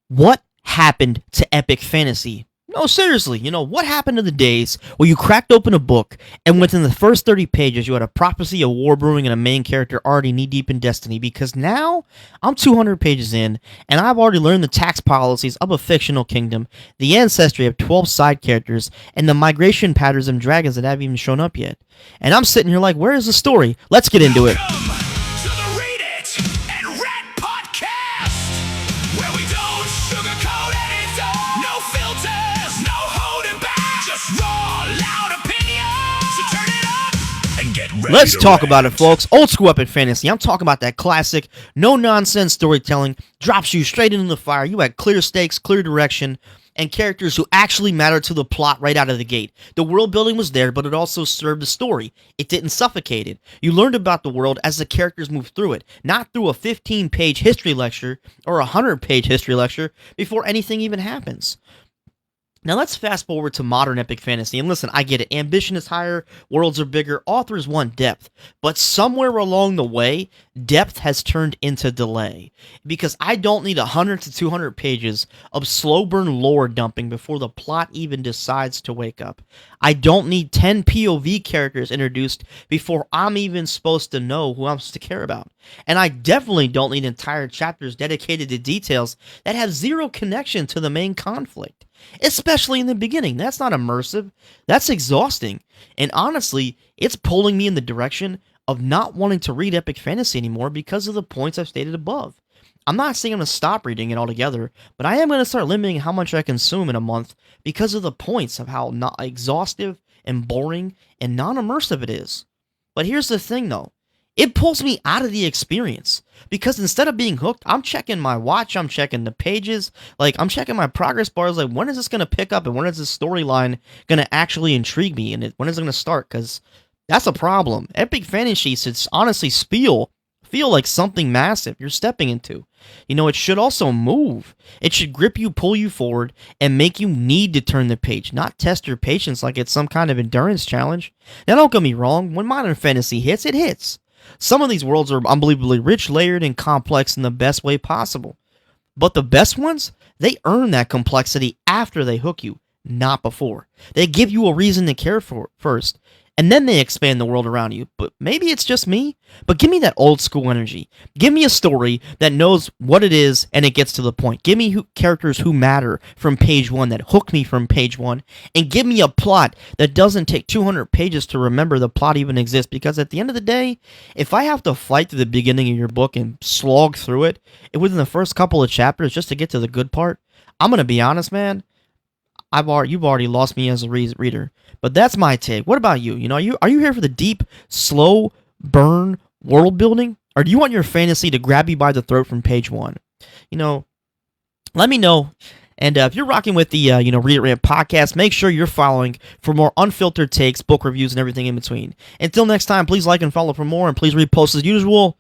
What happened to epic fantasy? No, seriously, what happened to the days where you cracked open a book and within the first 30 pages you had a prophecy, a war brewing, and a main character already knee-deep in destiny? Because now I'm 200 pages in and I've already learned the tax policies of a fictional kingdom, the ancestry of 12 side characters, and the migration patterns of dragons that haven't even shown up yet. And I'm sitting here like, where is the story? Let's get into it. Welcome to the Read It and Rat Podcast, where we don't sugarcoat anything, no filters, no holding back, just raw, loud opinions. So turn it up and get ready. Let's talk about it, folks. Old school epic fantasy. I'm talking about that classic, no-nonsense storytelling, drops you straight into the fire. You had clear stakes, clear direction, and characters who actually mattered to the plot right out of the gate. The world building was there, but it also served the story. It didn't suffocate it. You learned about the world as the characters moved through it, not through a 15-page history lecture or a 100-page history lecture before anything even happens. Now let's fast forward to modern epic fantasy, and listen, I get it, ambition is higher, worlds are bigger, authors want depth, but somewhere along the way, depth has turned into delay, because I don't need 100 to 200 pages of slow burn lore dumping before the plot even decides to wake up. I don't need 10 POV characters introduced before I'm even supposed to know who I'm supposed to care about. And I definitely don't need entire chapters dedicated to details that have zero connection to the main conflict. Especially in the beginning. That's not immersive. That's exhausting. And honestly, it's pulling me in the direction of not wanting to read epic fantasy anymore because of the points I've stated above. I'm not saying I'm going to stop reading it altogether, but I am going to start limiting how much I consume in a month because of the points of how not exhaustive and boring and non-immersive it is. But here's the thing though. It pulls me out of the experience because instead of being hooked, I'm checking my watch, I'm checking the pages, I'm checking my progress bars, when is this going to pick up and when is this storyline going to actually intrigue me and when is it going to start? Because that's a problem. Epic fantasy should honestly feel like something massive you're stepping into. It should also move. It should grip you, pull you forward, and make you need to turn the page, not test your patience like it's some kind of endurance challenge. Now don't get me wrong, when modern fantasy hits, it hits. Some of these worlds are unbelievably rich, layered, and complex in the best way possible. But the best ones, they earn that complexity after they hook you, not before. They give you a reason to care for first, and then they expand the world around you. But maybe it's just me, but give me that old school energy. Give me a story that knows what it is and it gets to the point. Give me characters who matter from page one, that hook me from page one, and give me a plot that doesn't take 200 pages to remember the plot even exists. Because at the end of the day, if I have to fight through the beginning of your book and slog through it within the first couple of chapters just to get to the good part, I'm going to be honest, man. You've already lost me as a reader, but that's my take. What about you? Are you here for the deep, slow burn world building, or do you want your fantasy to grab you by the throat from page one? Let me know. And if you're rocking with the Read It Rant podcast, make sure you're following for more unfiltered takes, book reviews, and everything in between. Until next time, please like and follow for more, and please repost as usual.